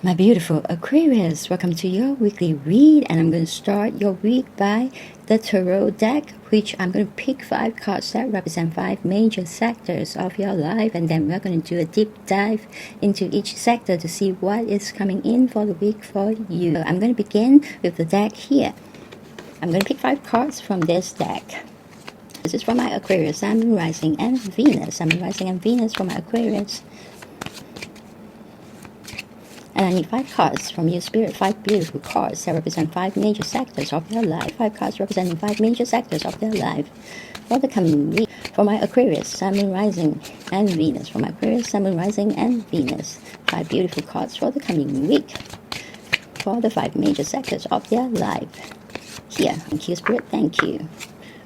My beautiful Aquarius, welcome to your weekly read, and I'm going to start your week by the tarot deck, which I'm going to pick 5 cards that represent 5 major sectors of your life, and then we're going to do a deep dive into each sector to see what is coming in for the week for you. So I'm going to begin with the deck here. I'm going to pick 5 cards from this deck. This is for my Aquarius, Sun, Rising, and Venus. Sun, Rising, and Venus for my Aquarius. And I need 5 cards from you, Spirit. 5 beautiful cards that represent 5 major sectors of your life. 5 cards representing 5 major sectors of your life for the coming week. For my Aquarius, Sun, Rising, and Venus. For my Aquarius, Sun, Rising, and Venus. 5 beautiful cards for the coming week for the 5 major sectors of their life. Here, thank you, Spirit. Thank you.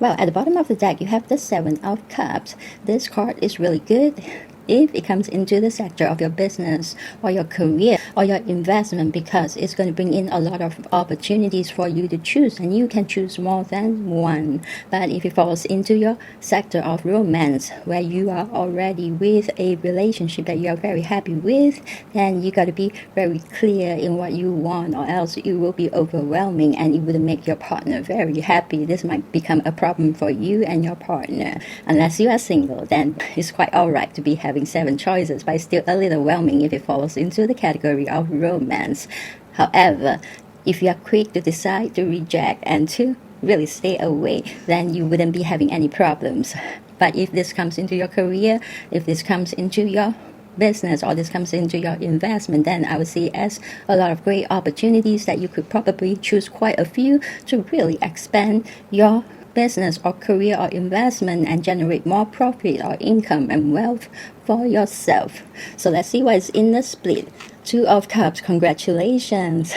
Well, at the bottom of the deck, you have the 7 of Cups. This card is really good if it comes into the sector of your business or your career or your investment, because it's going to bring in a lot of opportunities for you to choose, and you can choose more than one. But if it falls into your sector of romance, where you are already with a relationship that you are very happy with, then you got to be very clear in what you want, or else it will be overwhelming and it wouldn't make your partner very happy. This might become a problem for you and your partner. Unless you are single, then it's quite alright to be having 7 choices, but it's still a little overwhelming if it falls into the category of romance. However, if you are quick to decide to reject and to really stay away, then you wouldn't be having any problems. But if this comes into your career, if this comes into your business, or this comes into your investment, then I would see as a lot of great opportunities that you could probably choose quite a few to really expand your business or career or investment and generate more profit or income and wealth for yourself. So let's see what is in the split. 2 of Cups, congratulations.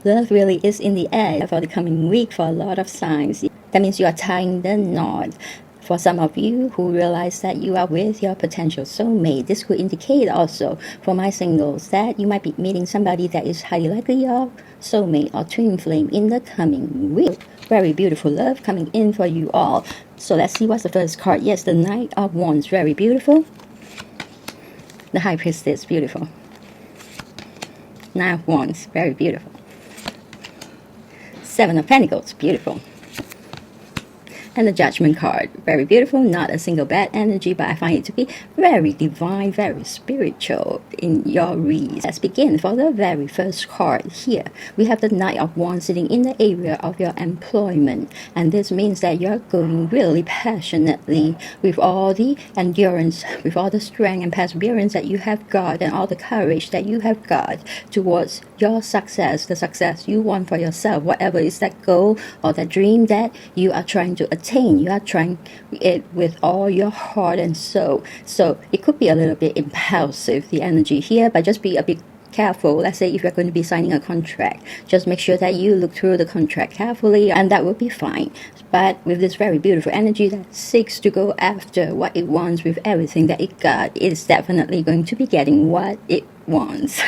Love really is in the air for the coming week for a lot of signs. That means you are tying the knot. For some of you who realize that you are with your potential soulmate, this could indicate also for my singles that you might be meeting somebody that is highly likely your soulmate or twin flame in the coming week. Very beautiful love coming in for you all. So let's see what's the first card. Yes, the Knight of Wands, very beautiful. The High Priestess, beautiful. Knight of Wands, very beautiful. 7 of Pentacles, beautiful. And the Judgment card, very beautiful. Not a single bad energy, but I find it to be very divine, very spiritual in your reads. Let's begin for the very first card here. We have the Knight of Wands sitting in the area of your employment, and this means that you're going really passionately with all the endurance, with all the strength and perseverance that you have got, and all the courage that you have got towards your success, the success you want for yourself, whatever is that goal or that dream that you are trying to attain. You are trying it with all your heart and soul. So it could be a little bit impulsive, the energy here, but just be a bit careful. Let's say if you're going to be signing a contract, just make sure that you look through the contract carefully, and that will be fine. But with this very beautiful energy that seeks to go after what it wants with everything that it got, it's definitely going to be getting what it wants.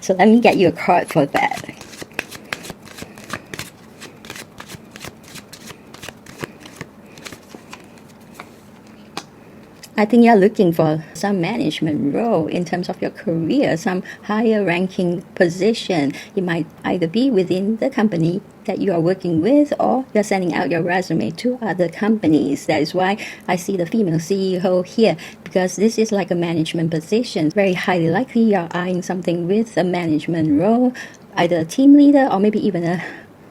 So let me get you a card for that. I think you're looking for some management role in terms of your career, some higher ranking position. It might either be within the company that you are working with, or you're sending out your resume to other companies. That is why I see the female CEO here, because this is like a management position. Very highly likely you're eyeing something with a management role, either a team leader or maybe even a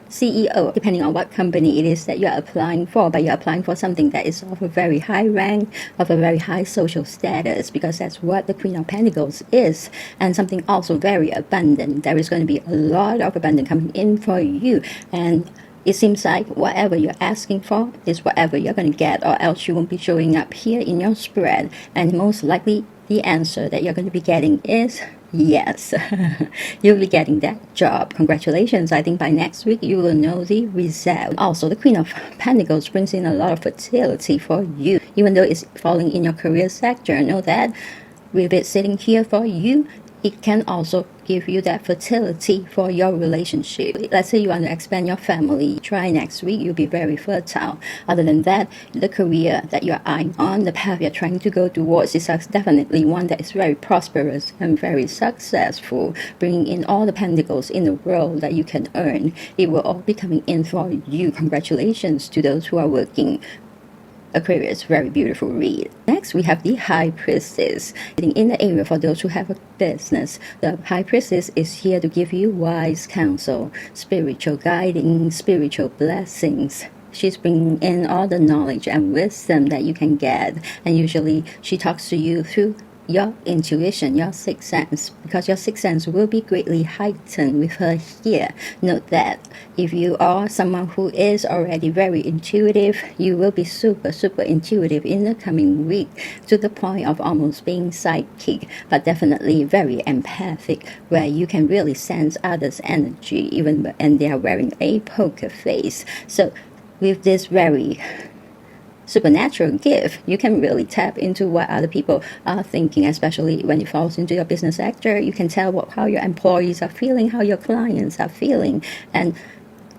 CEO, depending on what company it is that you're applying for. But you're applying for something that is of a very high rank, of a very high social status, because that's what the Queen of Pentacles is, and something also very abundant. There is going to be a lot of abundance coming in for you, and it seems like whatever you're asking for is whatever you're going to get, or else you won't be showing up here in your spread. And most likely the answer that you're going to be getting is yes. You'll be getting that job. Congratulations. I think by next week you will know the result. Also, the Queen of Pentacles brings in a lot of fertility for you. Even though it's falling in your career sector, know that with it sitting here for you, it can also give you that fertility for your relationship. Let's say you want to expand your family. Try next week, you'll be very fertile. Other than that, the career that you're eyeing on, the path you're trying to go towards is definitely one that is very prosperous and very successful, bringing in all the pentacles in the world that you can earn. It will all be coming in for you. Congratulations to those who are working Aquarius, very beautiful read. Next, we have the High Priestess. In the area for those who have a business, the High Priestess is here to give you wise counsel, spiritual guiding, spiritual blessings. She's bringing in all the knowledge and wisdom that you can get. And usually, she talks to you through your intuition, your sixth sense, because your sixth sense will be greatly heightened with her here. Note that if you are someone who is already very intuitive, you will be super intuitive in the coming week, to the point of almost being psychic, but definitely very empathic, where you can really sense others' energy even when they are wearing a poker face. So with this very supernatural gift, you can really tap into what other people are thinking, especially when it falls into your business sector. You can tell how your employees are feeling, how your clients are feeling, and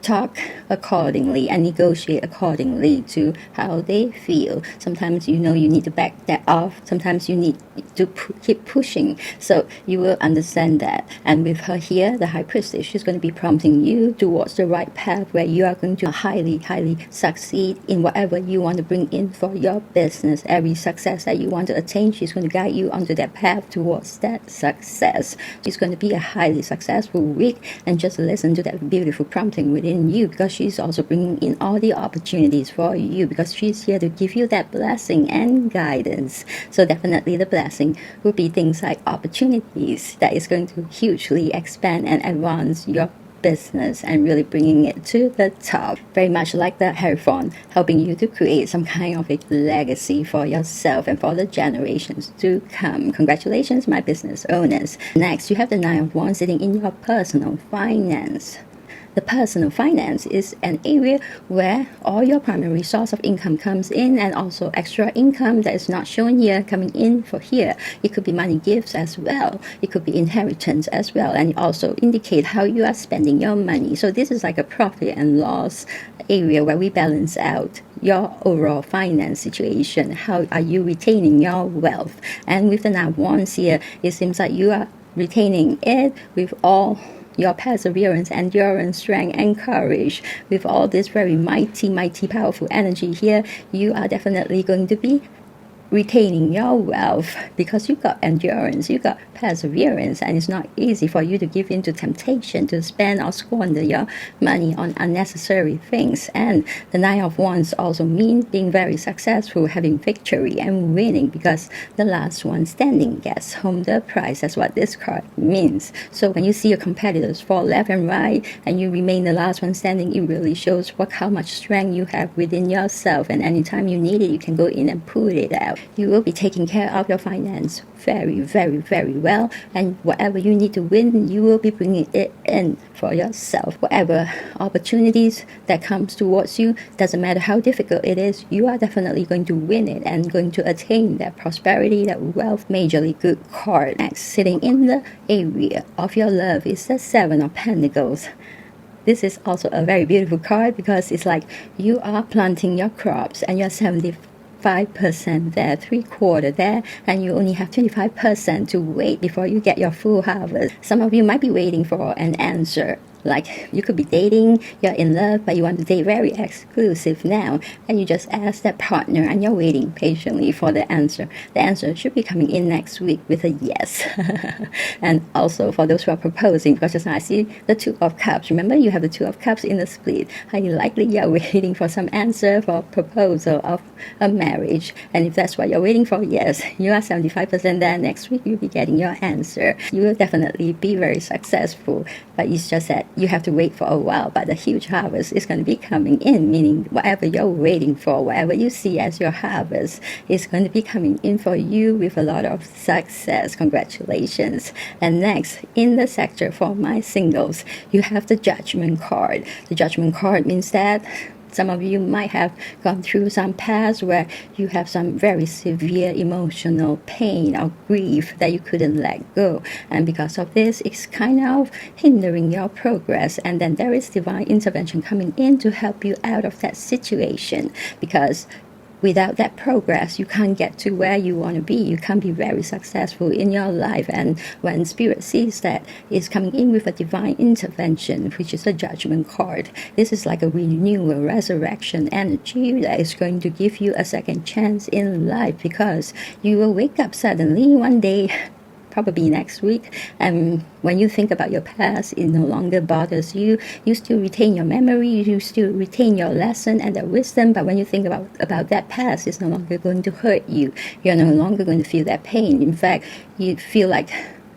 talk accordingly and negotiate accordingly to how they feel. Sometimes you need to back that off. Sometimes you need to keep pushing. So you will understand that. And with her here, the High Priestess, she's going to be prompting you towards the right path where you are going to highly succeed in whatever you want to bring in for your business. Every success that you want to attain, she's going to guide you onto that path towards that success. She's going to be a highly successful week, and just listen to that beautiful prompting within you, because she's also bringing in all the opportunities for you, because she's here to give you that blessing and guidance. So definitely the blessing will be things like opportunities that is going to hugely expand and advance your business and really bringing it to the top. Very much like the Hierophant, helping you to create some kind of a legacy for yourself and for the generations to come. Congratulations, my business owners. Next, you have the Nine of Wands sitting in your personal finance. The personal finance is an area where all your primary source of income comes in, and also extra income that is not shown here coming in for here. It could be money gifts as well. It could be inheritance as well, and also indicate how you are spending your money. So this is like a profit and loss area where we balance out your overall finance situation. How are you retaining your wealth? And with the Nine of Wands here, it seems like you are retaining it with all your perseverance, endurance, strength, and courage. With all this very mighty powerful energy here, you are definitely going to be retaining your wealth, because you got endurance, you got perseverance, and it's not easy for you to give in to temptation to spend or squander your money on unnecessary things. And the Nine of Wands also means being very successful, having victory and winning, because the last one standing gets home the prize. That's what this card means. So when you see your competitors fall left and right and you remain the last one standing, it really shows how much strength you have within yourself, and anytime you need it, you can go in and pull it out. You will be taking care of your finance very well, and whatever you need to win, you will be bringing it in for yourself. Whatever opportunities that comes towards you, doesn't matter how difficult it is, you are definitely going to win it and going to attain that prosperity, that wealth. Majorly good card. Next, sitting in the area of your love is the Seven of Pentacles. This is also a very beautiful card, because it's like you are planting your crops and you're 75% there, 3/4 there, and you only have 25% to wait before you get your full harvest. Some of you might be waiting for an answer. Like, you could be dating, you're in love, but you want to date very exclusive now, and you just ask that partner and you're waiting patiently for the answer. The answer should be coming in next week with a yes. And also for those who are proposing, because just now I see the Two of Cups. Remember, you have the Two of Cups in the split. Highly likely you're waiting for some answer for proposal of a marriage. And if that's what you're waiting for, yes, you are 75% there. Next week you'll be getting your answer. You will definitely be very successful, but it's just that you have to wait for a while, but the huge harvest is going to be coming in, meaning whatever you're waiting for, whatever you see as your harvest, is going to be coming in for you with a lot of success. Congratulations. And next, in the sector for my singles, you have the Judgment card. The Judgment card means that Some of you might have gone through some past where you have some very severe emotional pain or grief that you couldn't let go. And because of this, it's kind of hindering your progress. And then there is divine intervention coming in to help you out of that situation. Because without that progress, you can't get to where you want to be. You can't be very successful in your life. And when Spirit sees that, it's coming in with a divine intervention, which is a judgment card. This is like a renewal, resurrection energy that is going to give you a second chance in life, because you will wake up suddenly one day, probably next week, and when you think about your past, it no longer bothers you. You still retain your memory, you still retain your lesson and the wisdom, but when you think about that past, it's no longer going to hurt you. You're no longer going to feel that pain. In fact, you feel like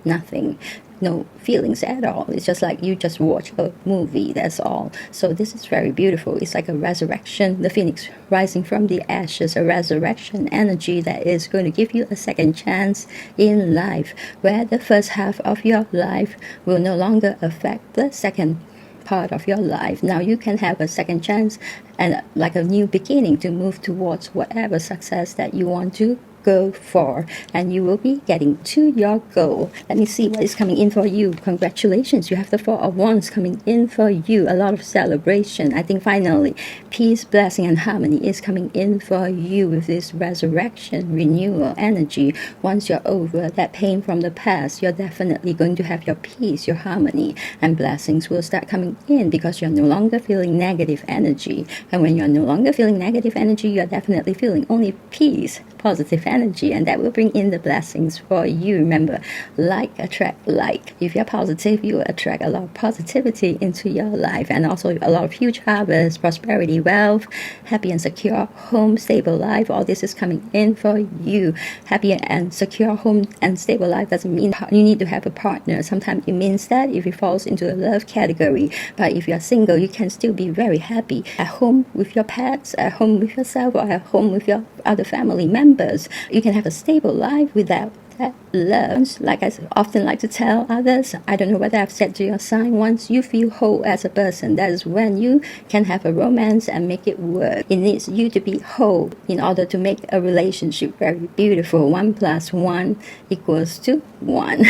nothing. No feelings at all. It's just like you just watch a movie, that's all. So this is very beautiful. It's like a resurrection, the phoenix rising from the ashes, a resurrection energy that is going to give you a second chance in life, where the first half of your life will no longer affect the second part of your life. Now you can have a second chance and like a new beginning to move towards whatever success that you want to go for, and you will be getting to your goal. Let me see what is coming in for you. Congratulations, you have the Four of Wands coming in for you. A lot of celebration. I think finally peace, blessing, and harmony is coming in for you with this resurrection, renewal energy. Once you're over that pain from the past, you're definitely going to have your peace, your harmony, and blessings will start coming in because you're no longer feeling negative energy. And when you're no longer feeling negative energy, you're definitely feeling only peace, positive energy, and that will bring in the blessings for you. Remember, like attract like. If you're positive, you will attract a lot of positivity into your life, and also a lot of huge harvest, prosperity, wealth, happy and secure home, stable life. All this is coming in for you. Happy and secure home and stable life doesn't mean you need to have a partner. Sometimes it means that if it falls into a love category, but if you're single, you can still be very happy at home with your pets, at home with yourself, or at home with your other family members. You can have a stable life without that love. Like I often like to tell others, I don't know whether I've said to your sign, once you feel whole as a person, that is when you can have a romance and make it work. It needs you to be whole in order to make a relationship very beautiful. 1 + 1 = 1.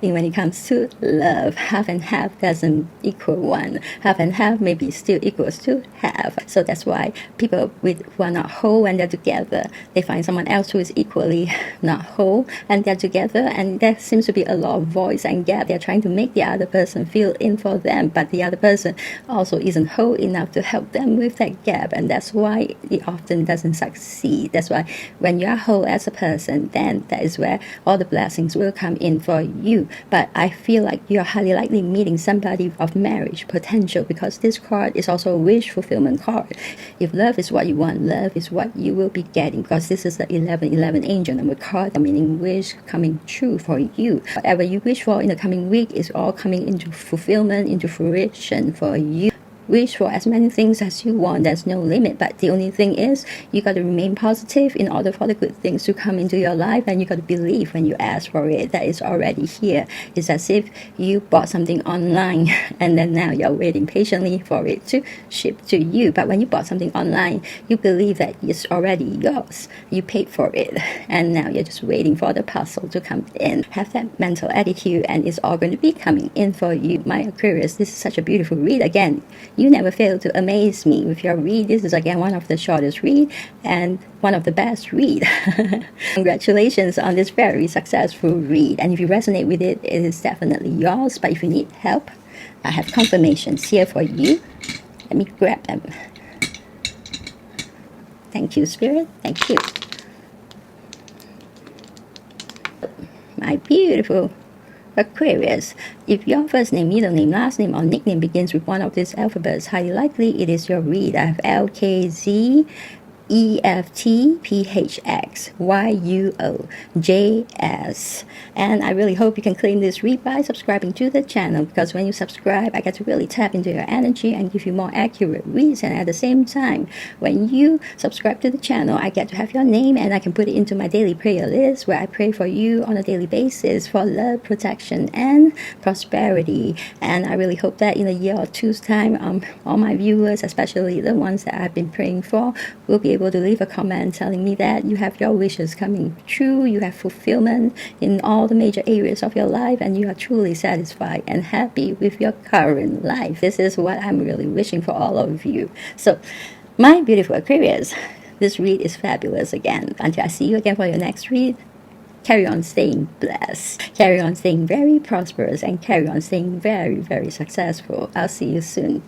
And when it comes to love, half and half doesn't equal 1. Half and half maybe still equals to half. So that's why people who are not whole, when they're together, they find someone else who is equally not whole, and they're together, and there seems to be a lot of voice and gap. They're trying to make the other person feel in for them, but the other person also isn't whole enough to help them with that gap, and that's why it often doesn't succeed. That's why when you're whole as a person, then that is where all the blessings will come in for you. But I feel like you're highly likely meeting somebody of marriage potential, because this card is also a wish fulfillment card. If love is what you want, love is what you will be getting, because this is the 1111 angel number card, meaning wish coming true for you. Whatever you wish for in the coming week is all coming into fulfillment, into fruition for you. Wish for as many things as you want. There's no limit, but the only thing is you got to remain positive in order for the good things to come into your life, and you got to believe when you ask for it that it's already here. It's as if you bought something online and then now you're waiting patiently for it to ship to you. But when you bought something online, you believe that it's already yours. You paid for it, and now you're just waiting for the parcel to come in. Have that mental attitude, and it's all going to be coming in for you. My Aquarius, this is such a beautiful read. Again, you never fail to amaze me with your read. This is again one of the shortest read and one of the best read. Congratulations on this very successful read. And if you resonate with it, it is definitely yours. But if you need help, I have confirmations here for you. Let me grab them. Thank you, Spirit. Thank you. My beautiful Aquarius, if your first name, middle name, last name, or nickname begins with one of these alphabets, highly likely it is your read. I have L, K, Z, EFTPHXYUOJS. And I really hope you can claim this read by subscribing to the channel, because when you subscribe, I get to really tap into your energy and give you more accurate reads. And at the same time, when you subscribe to the channel, I get to have your name and I can put it into my daily prayer list, where I pray for you on a daily basis for love, protection, and prosperity. And I really hope that in a year or two's time, all my viewers, especially the ones that I've been praying for, will be able to leave a comment telling me that you have your wishes coming true, you have fulfillment in all the major areas of your life, and you are truly satisfied and happy with your current life. This is what I'm really wishing for all of you. So, my beautiful Aquarius, this read is fabulous again. Until I see you again for your next read, carry on staying blessed, carry on staying very prosperous, and carry on staying very, very successful. I'll see you soon.